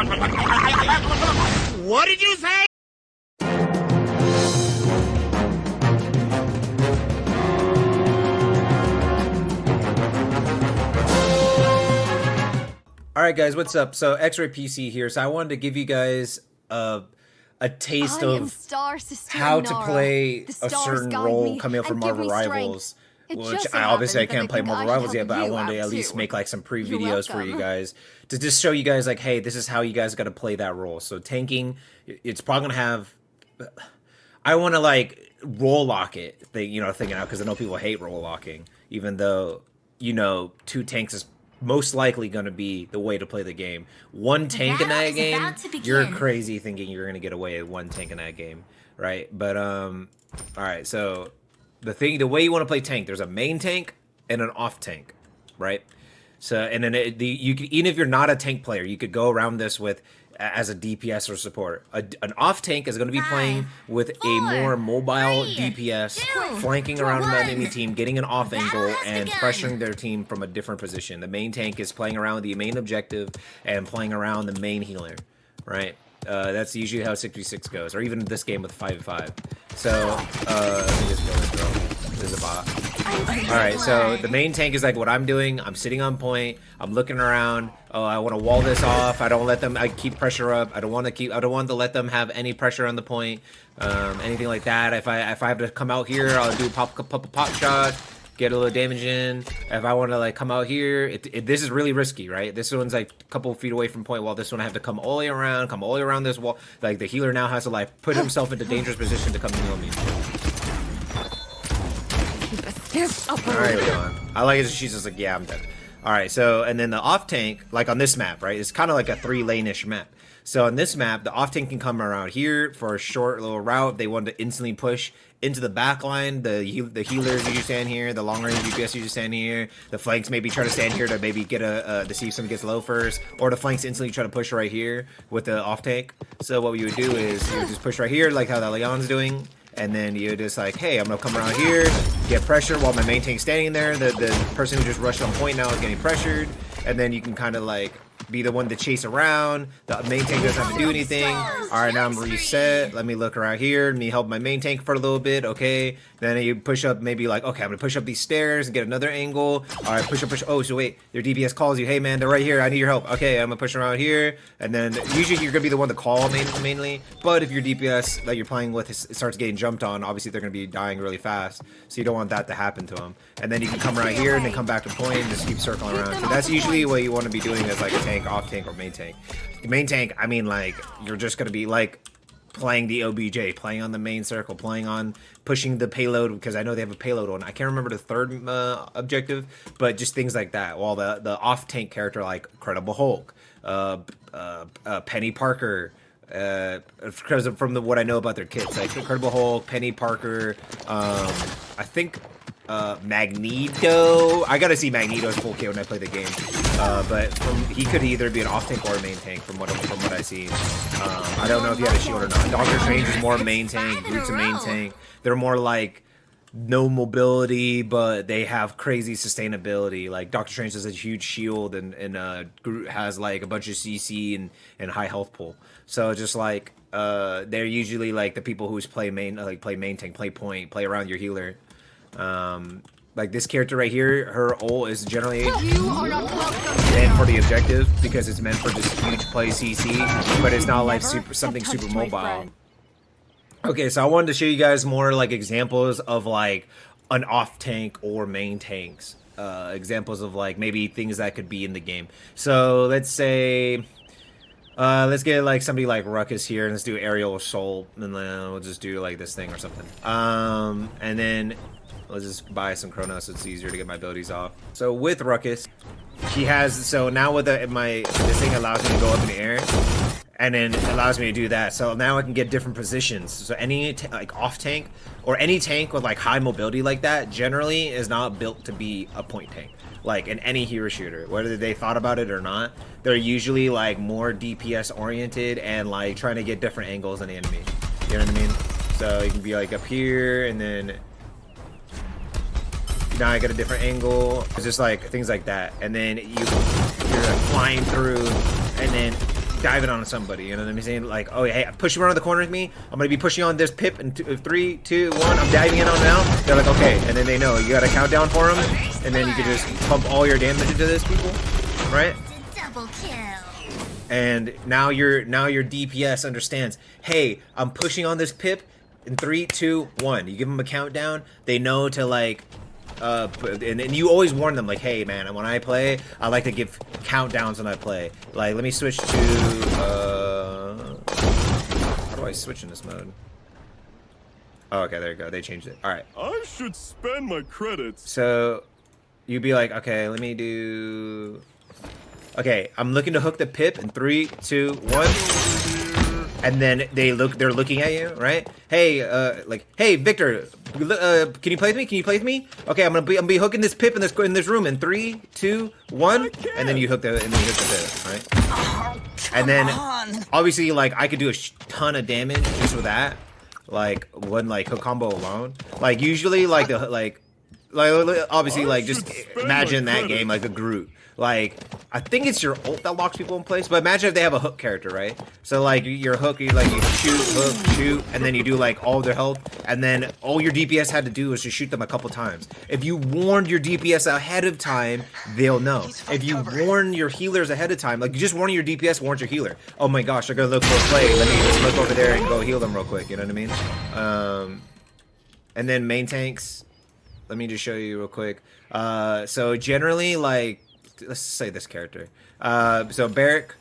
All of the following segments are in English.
What did you say? Alright guys, what's up? So Xraypc here. So I wanted to give you guys a taste of how to play a certain role coming up from Marvel Rivals. Which I obviously I can't play Marvel Rivals yet, but I wanted to at least make like some pre-videos for you guys to just show you guys like, hey, this is how you guys got to play that role. So tanking, it's probably gonna have. I want to like role lock it, thinking out because I know people hate role locking, even though 2 tanks is most likely going to be the way to play the game. 1 tank in that game, you're crazy thinking you're going to get away with 1 tank in that game, right? But all right, so the way you want to play tank, there's a main tank and an off tank, right? So and then you could, even if you're not a tank player, you could go around this with as a DPS or support. An off tank is going to be playing with a more mobile DPS, flanking around the enemy team, getting an off angle, and pressuring their team from a different position. The main tank is playing around the main objective and playing around the main healer, right? That's usually how 6v6 goes, or even this game with 5v5. So, let me just go and throw. There's a bot. Alright, so the main tank is like what I'm doing. I'm sitting on point. I'm looking around. Oh, I want to wall this off. I don't let them. I keep pressure up. I don't want to let them have any pressure on the point. Anything like that. If I have to come out here, I'll do a pop shot. Get a little damage in. If I want to like come out here, this is really risky, right? This one's like a couple feet away from point, while this one I have to come all the way around this wall. Like the healer now has to like put himself into dangerous position to come heal me. Alright, we're going. I like it. She's just like, yeah, I'm dead. Alright, so and then the off tank, like on this map, right? It's kind of like a 3-lane-ish map. So on this map, the off tank can come around here for a short little route. They want to instantly push into the back line. The healers usually stand here. The long range DPS usually stand here. The flanks maybe try to stand here to maybe get to see if someone gets low first, or the flanks instantly try to push right here with the off tank. So what we would do is you would just push right here, like how that Leon's doing. And then you just like, hey, I'm gonna come around here, get pressure while my main tank's standing there. The person who just rushed on point now is getting pressured, and then you can kind of like be the one to chase around. The main tank doesn't have to do anything. All right, now I'm reset. Let me look around here. Let me help my main tank for a little bit. Okay, then you push up, maybe like, okay, I'm gonna push up these stairs and get another angle. All right, push. Oh, so wait, their DPS calls you. Hey man, they're right here. I need your help. Okay, I'm gonna push around here, and then usually you're gonna be the one to call mainly. But if your DPS that you're playing with starts getting jumped on, obviously they're gonna be dying really fast. So you don't want that to happen to them. And then you can come around here and then come back to point and just keep circling around. So that's usually what you want to be doing as like a tank, off tank, or main tank. The main tank, I mean, like you're just gonna be like playing the OBJ, playing on the main circle, playing on pushing the payload, because I know they have a payload on. I can't remember the third objective, but just things like that. While the off tank character like Incredible Hulk, Penny Parker, because from what I know about their kits, like Incredible Hulk, Penny Parker, I think Magneto. I gotta see Magneto's full kit when I play the game. But he could either be an off tank or a main tank from what I see. I don't know if he had a shield or not. Doctor Strange is more main tank. Groot's a main tank. They're more like no mobility, but they have crazy sustainability. Like Doctor Strange has a huge shield, and Groot has like a bunch of CC and high health pool. So just like they're usually like the people who play main tank, play point, play around your healer. Like this character right here, her ult is generally meant for the objective because it's meant for just huge play CC, but it's not like something super mobile. Okay, so I wanted to show you guys more like examples of like an off tank or main tanks. Examples of like maybe things that could be in the game. So let's say let's get like somebody like Ruckus here, and let's do aerial assault, and then we'll just do like this thing or something. And then let's just buy some Chronos so it's easier to get my abilities off. So with Ruckus, she has, so now with this thing allows me to go up in the air, and then it allows me to do that. So now I can get different positions. So any like off tank or any tank with like high mobility like that generally is not built to be a point tank. Like in any hero shooter, whether they thought about it or not, they're usually like more DPS oriented and like trying to get different angles on the enemy. You know what I mean? So you can be like up here, and then now I get a different angle. It's just like things like that, and then you're like flying through, and then diving on somebody, you know what I'm saying? Like, oh, hey, push you around the corner with me. I'm gonna be pushing on this pip in 3, 2, 1. I'm diving in on now. They're like, okay, and then they know you got a countdown for them, and then you can just pump all your damage into this people, right? Double kill. And now your DPS understands. Hey, I'm pushing on this pip in 3, 2, 1. You give them a countdown. They know to like. And you always warn them like, hey man, when I play, I like to give countdowns when I play. Like, let me switch to how do I switch in this mode? Oh, okay, there you go. They changed it. All right. I should spend my credits. So you'd be like, okay, let me do. Okay, I'm looking to hook the pip in 3, 2, 1. And then they're looking at you, right? Hey, like, hey, Victor, can you play with me? Can you play with me? Okay, I'm gonna be hooking this pip in this room in 3, 2, 1, and then you hook the pip, right? Oh, and then on. obviously, like, I could do a ton of damage just with that, like one like hook combo alone. Like usually, like obviously, like just imagine that game like a Groot. Like, I think it's your ult that locks people in place, but imagine if they have a hook character, right? So, like, your hook, you shoot, hook, shoot, and then you do, like, all their health, and then all your DPS had to do was just shoot them a couple times. If you warned your DPS ahead of time, they'll know. If you warn your healers ahead of time, like, just warning your DPS warns your healer. Oh my gosh, they're gonna look for a play. Let me just look over there and go heal them real quick, you know what I mean? And then main tanks, let me just show you real quick. So, generally, like, let's say this character. So Barrack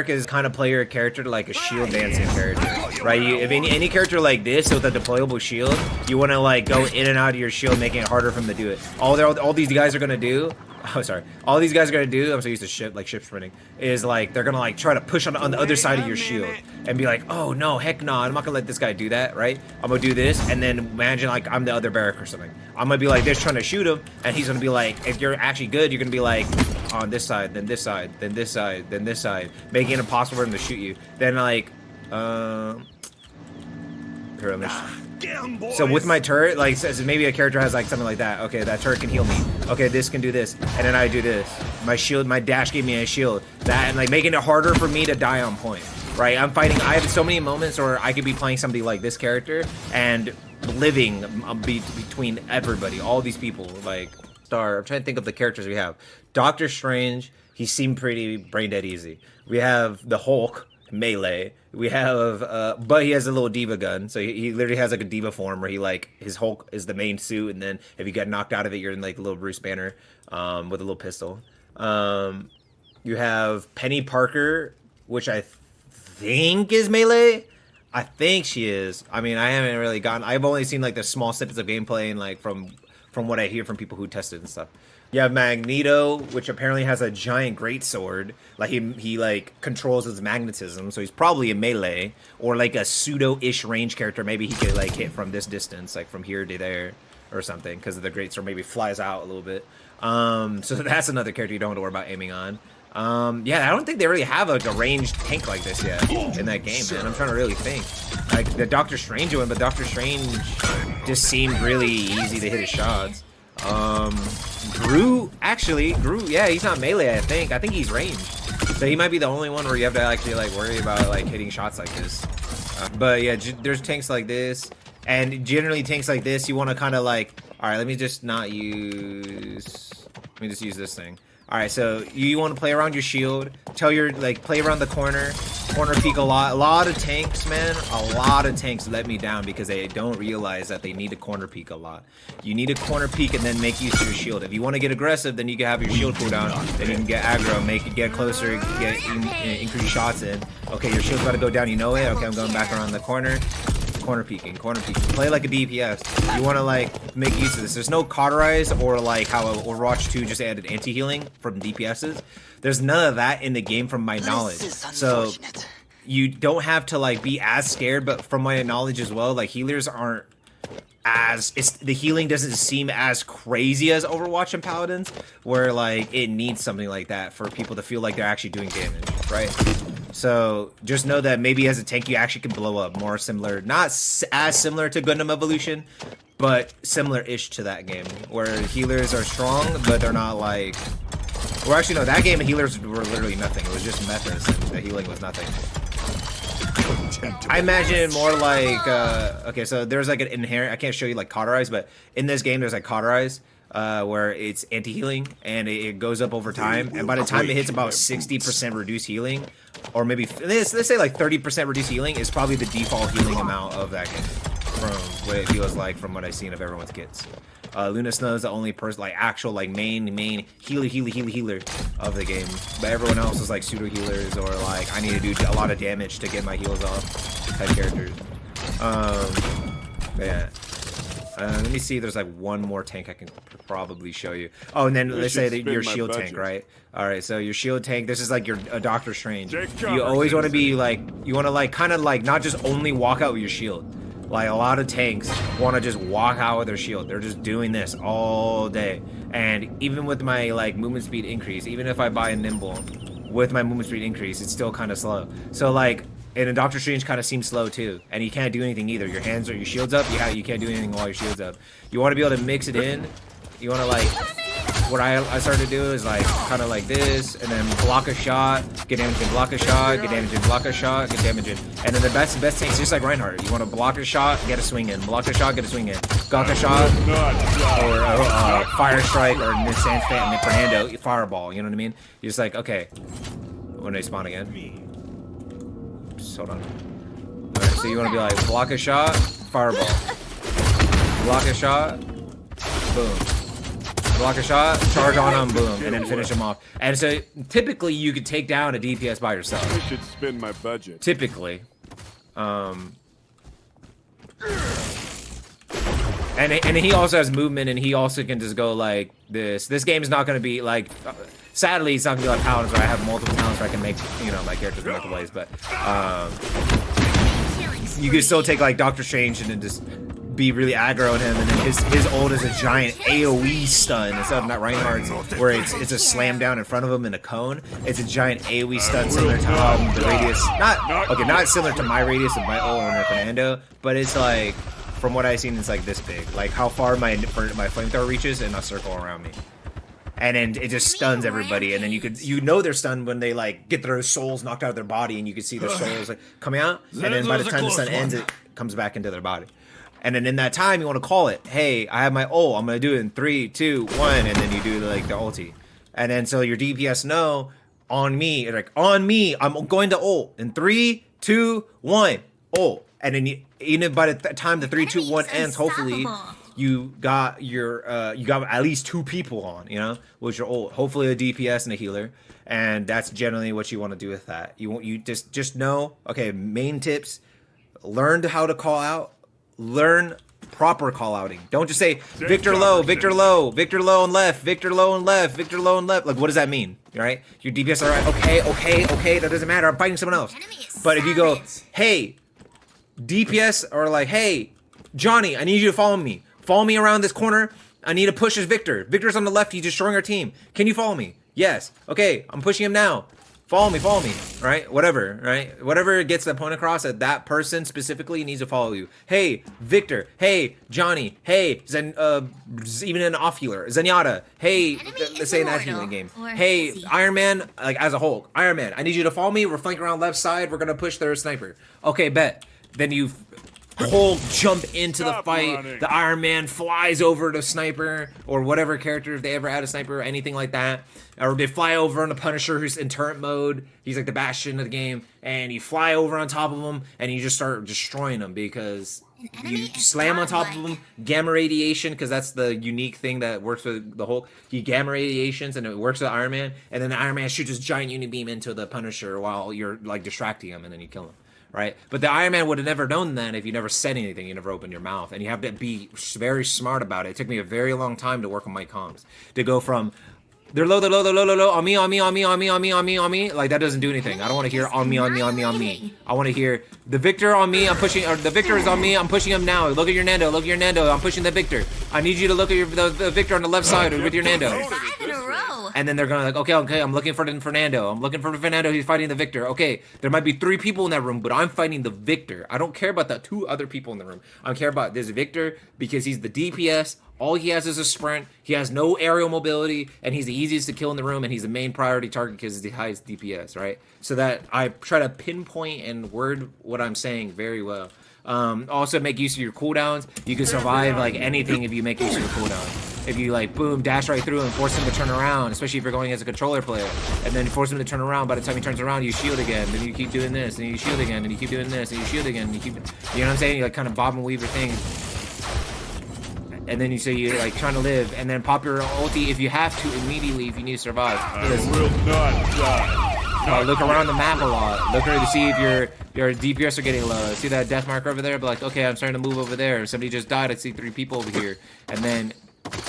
is kind of player character like a shield dancing character, right? If any character like this with a deployable shield, you want to like go in and out of your shield, making it harder for them to do it. All these guys are gonna do. Oh, sorry. All these guys are gonna do. I'm so used to ship sprinting. Is like they're gonna like try to push on the other side of your shield and be like, oh no, heck no, I'm not gonna let this guy do that, right? I'm gonna do this, and then imagine like I'm the other Barrack or something. I'm gonna be like this trying to shoot him, and he's gonna be like, if you're actually good, you're gonna be like on this side, then this side, then this side, then this side, making it impossible for him to shoot you. Then like, here, let me. So with my turret, like, says maybe a character has like something like that. Okay, that turret can heal me. Okay, this can do this, and then I do this. My shield, my dash gave me a shield. That and like making it harder for me to die on point. Right? I'm fighting. I have so many moments where I could be playing somebody like this character and living between everybody, all these people. Like, I'm trying to think of the characters we have. Doctor Strange. He seemed pretty brain dead easy. We have the Hulk. Melee. We have but he has a little diva gun, so he literally has like a diva form where he like his Hulk is the main suit, and then if you get knocked out of it, you're in like a little Bruce Banner with a little pistol. You have Penny Parker, which I think is melee. I think she is. I mean, I haven't really gotten. I've only seen like the small snippets of gameplay and like from what I hear from people who tested and stuff. You have Magneto, which apparently has a giant greatsword. Like he like controls his magnetism, so he's probably a melee or like a pseudo-ish range character. Maybe he could like hit from this distance, like from here to there or something, because of the greatsword maybe flies out a little bit. So that's another character you don't have to worry about aiming on. Yeah, I don't think they really have like a ranged tank like this yet in that game, man. I'm trying to really think. Like the Doctor Strange one, but Doctor Strange just seemed really easy to hit his shots. Groot, yeah, he's not melee, I think he's ranged. So he might be the only one where you have to actually like worry about like hitting shots like this. But yeah, there's tanks like this, and generally tanks like this, you want to kind of like, all right, let me just use this thing. All right, so you want to play around your shield, play around the corner peek a lot of tanks, man. A lot of tanks let me down because they don't realize that they need to corner peek a lot. You need to corner peek and then make use of your shield. If you want to get aggressive, then you can have your shield cooldown, then you can get aggro, get closer, increase shots in. Okay, your shield's about to go down, you know it. Okay, I'm going back around the corner. Corner peeking. Play like a DPS. You want to like make use of this. There's no cauterize or like how Overwatch 2 just added anti-healing from DPSs. There's none of that in the game from my knowledge. So you don't have to like be as scared, but from my knowledge as well, like healers aren't the healing doesn't seem as crazy as Overwatch and Paladins, where like it needs something like that for people to feel like they're actually doing damage, right? So just know that maybe as a tank you actually can blow up more similar, not as similar to Gundam Evolution, but similar-ish to that game, where healers are strong, but they're not like Well, actually, no, that game healers were literally nothing. It was just methods, and the healing was nothing. I imagine more like, okay, so there's like an inherent, I can't show you like cauterize, but in this game there's like cauterize, where it's anti-healing, and it goes up over time, and by the time it hits about 60% reduced healing, or maybe, let's say like 30% reduced healing is probably the default healing amount of that game, from what it feels like from what I've seen of everyone's kits. Luna Snow is the only person, like actual like main healer of the game, but everyone else is like pseudo healers or like I need to do a lot of damage to get my heals off type characters. But yeah. Let me see. There's like one more tank I can probably show you. Oh, and then let's say that your shield tank, right? All right, so your shield tank. This is like your Doctor Strange. You always want to be like, you want to like kind of like not just only walk out with your shield. Like a lot of tanks want to just walk out with their shield. They're just doing this all day. And even with my like movement speed increase, even if I buy a nimble with my movement speed increase, it's still kind of slow. So like, and a Doctor Strange kind of seems slow too. And you can't do anything either. Your hands or your shield's up. You can't do anything while your shield's up. You want to be able to mix it in. You want to like, what I started to do is like kind of like this, and then block a shot, get damage and block a shot, get damage and block a shot, get damage in. And then the best tanks, just like Reinhardt, you want to block a shot, get a swing in, block a shot, get a swing in, block a shot, or fire strike, or Sand Fan, Fernando, fireball. You know what I mean? You're just like, okay, when they spawn again, just hold on. All right, so you want to be like block a shot, fireball, block a shot, boom. Block a shot, charge on them, boom, and then finish them off. And so typically you could take down a DPS by yourself. I should spend my budget. Typically. And he also has movement, and he also can just go like this. This game is not going to be like, sadly, it's not going to be like Paladins where I have multiple talents where I can make, you know, my characters multiple ways. But you can still take like Doctor Strange and then just be really aggro on him, and then his ult is a giant AoE stun instead of not Reinhardt's where it's a slam down in front of him in a cone. It's a giant AoE stun similar to the radius, not similar to my radius of my ult on Fernando, but it's like, from what I've seen, it's like this big, like how far my flamethrower reaches in a circle around me. And then it just stuns everybody, and then you know they're stunned when they like get their souls knocked out of their body, and you can see their souls like coming out, and then by the time the stun ends, it comes back into their body. And then in that time, you want to call it, hey, I have my ult, I'm going to do it in 3, 2, 1, and then you do like the ulti. And then so your DPS know, on me, like, on me, I'm going to ult, in 3, 2, 1, ult. And then even by the time the 3, 2, 1 ends, hopefully, you got your, you got at least 2 people on, you know, with your ult. Hopefully a DPS and a healer. And that's generally what you want to do with that. You just know, okay, main tips, learn how to call out. Learn proper call outing. Don't just say Victor low, Victor low, Victor low and left, Victor low and left, Victor low and left. Like, what does that mean? Right? Your DPS are right. Okay, that doesn't matter. I'm fighting someone else. But if you go, hey, DPS, or like, hey, Johnny, I need you to follow me. Follow me around this corner. I need to push this Victor. Victor's on the left. He's destroying our team. Can you follow me? Yes. Okay, I'm pushing him now. Follow me, right? Whatever, right? Whatever gets the point across that that person specifically needs to follow you. Hey, Victor. Hey, Johnny. Hey, even an off healer. Zenyatta. Hey, let's say in that healing game. Hey, Iron Man, like as a whole. Iron Man, I need you to follow me. We're flanking around left side. We're going to push their sniper. Okay, bet. Then you whole jump into the fight. The Iron Man flies over to sniper or whatever character, if they ever had a sniper or anything like that, or they fly over on the Punisher who's in turret mode. He's like the Bastion of the game, and you fly over on top of him and you just start destroying them because you slam on top of them, gamma radiation, because that's the unique thing that works with the Hulk. You gamma radiations and it works with Iron Man, and then the Iron Man shoots his giant unibeam into the Punisher while you're like distracting him, and then you kill him. Right? But the Iron Man would have never known that if you never said anything, you never opened your mouth. And you have to be very smart about it. It took me a very long time to work on my comms. To go from, they're low, on me, like that doesn't do anything. I don't want to hear on me. I want to hear, the Victor on me, I'm pushing, or the Victor is on me, I'm pushing him now. Look at your Nando, I'm pushing the Victor. I need you to look at the Victor on the left side with your Nando. 5 in a row. And then they're gonna like, okay, I'm looking for Fernando. I'm looking for Fernando. He's fighting the Victor. Okay, there might be 3 people in that room, but I'm fighting the Victor. I don't care about the 2 other people in the room. I care about this Victor because he's the DPS. All he has is a sprint. He has no aerial mobility, and he's the easiest to kill in the room, and he's the main priority target because he's the highest DPS, right? So that I try to pinpoint and word what I'm saying very well. Also make use of your cooldowns. You can survive like anything if you make use of your cooldown. If you like boom, dash right through and force him to turn around, especially if you're going as a controller player, and then force him to turn around. By the time he turns around, you shield again. Then you keep doing this, and you shield again, and you keep doing this, and you shield again, and you keep, you know what I'm saying? You like kind of bob and weave your thing. And then you say you're like trying to live, and then pop your ulti if you have to immediately if you need to survive. I will not die. Look around the map a lot. Look to see if your DPS are getting low. See that death marker over there? Be like, okay, I'm starting to move over there. Somebody just died. I see 3 people over here. And then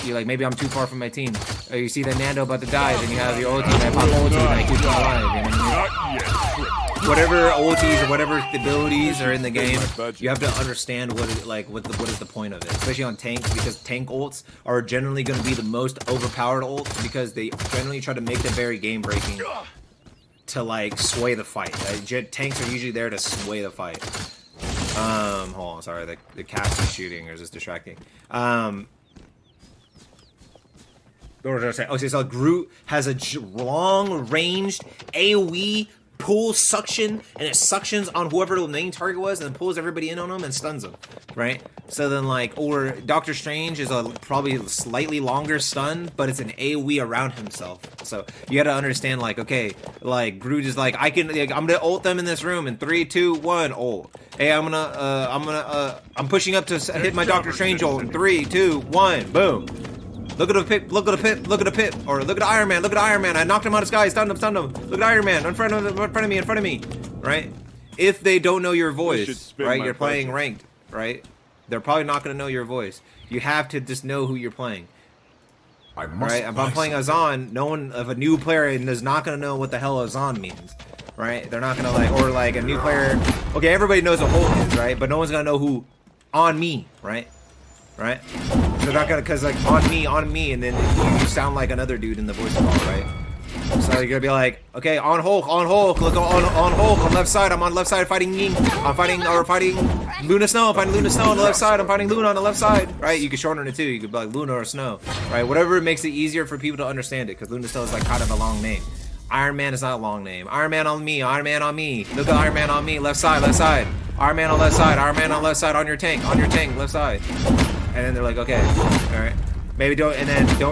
you're like, maybe I'm too far from my team. Or you see that Nando about to die, then you have your ulti, and I pop ulti, and I keep them alive. Whatever ultis or whatever abilities are in the game, you have to understand what is the point of it, especially on tanks, because tank ults are generally going to be the most overpowered ults because they generally try to make them very game breaking to like sway the fight. Tanks are usually there to sway the fight. Hold on, sorry, the cast is shooting or is this distracting? What was I saying? Okay, so Groot has a long-ranged AoE pull suction, and it suctions on whoever the main target was and then pulls everybody in on them and stuns them, right? So then like, or Doctor Strange is a probably slightly longer stun, but it's an AoE around himself. So you gotta understand like, okay, like Groot is like, I'm gonna ult them in this room in 3, 2, 1, ult. Hey, I'm pushing up to hit my Doctor Strange ult in 3, 2, 1, boom. Look at the pit, look at the pit, look at the pit, or look at Iron Man, look at Iron Man. I knocked him out of the sky, stunned him. Look at Iron Man, in front of me, right? If they don't know your voice, right, you're playing ranked, right? They're probably not going to know your voice. You have to just know who you're playing. Right? If I'm playing Azan, no one, if a new player is not going to know what the hell Azan means, right? They're not going to like, or like a new player, okay, everybody knows what Hulk is, right? But no one's going to know who on me, right? Right? They're not gonna, cause like on me, and then you sound like another dude in the voice call, right? So you're gonna be like, okay, on Hulk, look on Hulk, on left side, I'm on left side fighting Ying, I'm fighting Luna Snow, I'm fighting Luna Snow on the left side, I'm fighting Luna on the left side, right? You can shorten it too, you could be like Luna or Snow, right? Whatever makes it easier for people to understand it, cause Luna Snow is like kind of a long name. Iron Man is not a long name. Iron Man on me, Iron Man on me. Look at Iron Man on me, left side. Iron Man on left side, Iron Man on left side, on your tank, left side. And then they're like, okay, all right. Maybe don't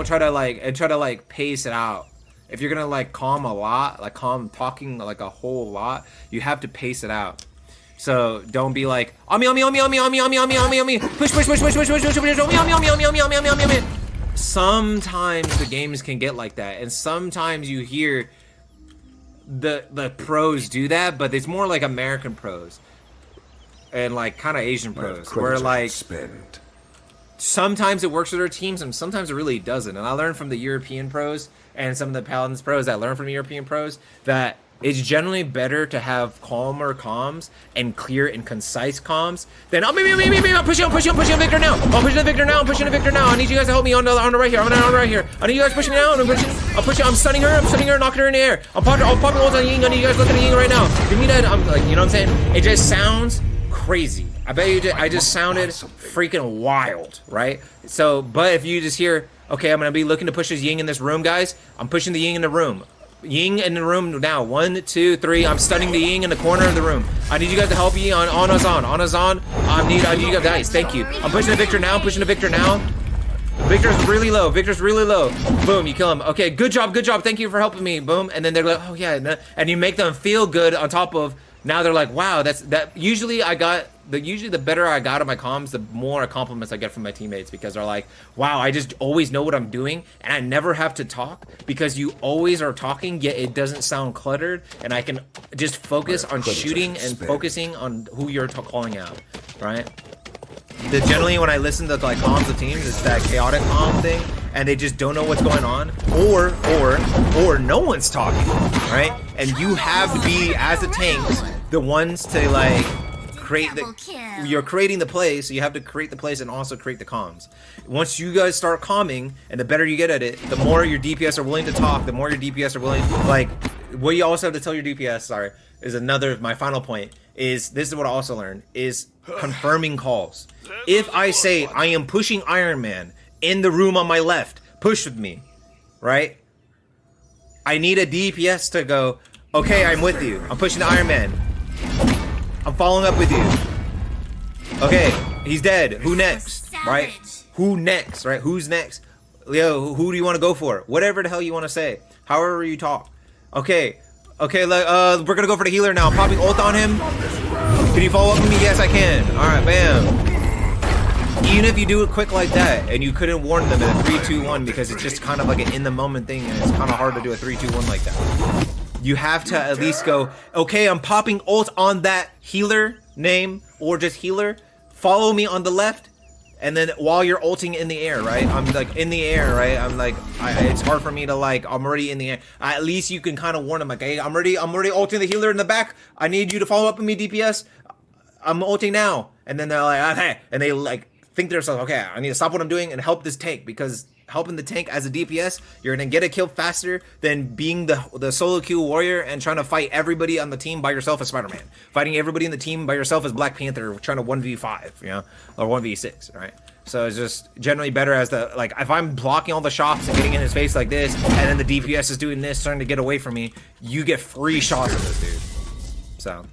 try to like pace it out. If you're gonna like calm a lot, like talking like a whole lot, you have to pace it out. So don't be like, on me, push, me. Sometimes the games can get like that, and sometimes you hear the pros do that, but it's more like American pros and like kind of Asian pros, where like sometimes it works with their teams and sometimes it really doesn't. And I learned from the European pros and some of the Paladins pros that learn from the European pros that it's generally better to have calmer comms and clear and concise comms than I'm pushing Victor now. I'm pushing the Victor now. I need you guys to help me on the right here. I'm on right here. I need you guys pushing now. I'm stunning her, knocking her in the air. I'm popping ults on Ying. I need you guys looking at Ying right now. Give me that. I'm like, you know what I'm saying? It just sounds crazy. I bet you I just sounded freaking wild, right? So, but if you just hear, okay, I'm gonna be looking to push this Ying in this room, guys. I'm pushing the Ying in the room. Ying in the room now. 1, 2, 3. I'm stunning the Ying in the corner of the room. I need you guys to help me on Azan. I need you guys. Nice, thank you. I'm pushing the Victor now. Victor's really low. Boom, you kill him. Okay, good job. Thank you for helping me. Boom, and then they're like, oh yeah, and you make them feel good on top of. Now they're like, wow, that. Usually the better I got at my comms, the more compliments I get from my teammates, because they're like, wow, I just always know what I'm doing and I never have to talk because you always are talking, yet it doesn't sound cluttered, and I can just focus on shooting and focusing on who you're calling out, right? Generally when I listen to like comms of teams, it's that chaotic comm thing, and they just don't know what's going on, or no one's talking, right? And you have to be, as a tank, the ones to like create you're creating the play, so you have to create the plays and also create the comms. Once you guys start calming, and the better you get at it, the more your DPS are willing to talk, the more your DPS are willing, like, what you also have to tell your DPS, sorry, is my final point, is, this is what I also learned, is confirming calls. If I say, I am pushing Iron Man in the room on my left, push with me, right? I need a DPS to go, okay, I'm with you. I'm pushing the Iron Man. I'm following up with you. Okay, he's dead. Who next? Right? Who next? Right? Who's next? Leo, who do you want to go for? Whatever the hell you want to say. However you talk. Okay. Okay, we're gonna go for the healer now. I'm popping ult on him. Can you follow up with me? Yes, I can. Alright, bam. Even if you do it quick like that, and you couldn't warn them in a 3-2-1 because it's just kind of like an in-the-moment thing, and it's kind of hard to do a 3-2-1 like that. You have to at least go, okay, I'm popping ult on that healer name, or just healer. Follow me on the left, and then while you're ulting in the air, right? I'm like in the air, right? I'm like, it's hard for me to like, I'm already in the air. At least you can kind of warn them, like, hey, I'm already ulting the healer in the back. I need you to follow up with me, DPS. I'm ulting now. And then they're like, okay, and they like, think to themselves, okay, I need to stop what I'm doing and help this tank, because helping the tank as a DPS, you're gonna get a kill faster than being the solo queue warrior and trying to fight everybody on the team by yourself as Spider-Man. Fighting everybody in the team by yourself as Black Panther, trying to 1v5, you know, or 1v6, right? So it's just generally better as the, like, if I'm blocking all the shots and getting in his face like this, and then the DPS is doing this, trying to get away from me, you get free shots of this dude. So.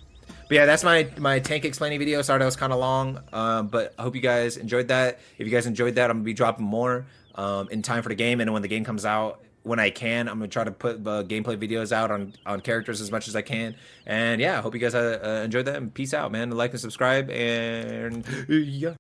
But yeah, that's my tank explaining video. Sorry that was kind of long, but I hope you guys enjoyed that. If you guys enjoyed that, I'm going to be dropping more in time for the game. And when the game comes out, when I can, I'm going to try to put gameplay videos out on characters as much as I can. And yeah, I hope you guys enjoyed that. And peace out, man. Like and subscribe. And yeah.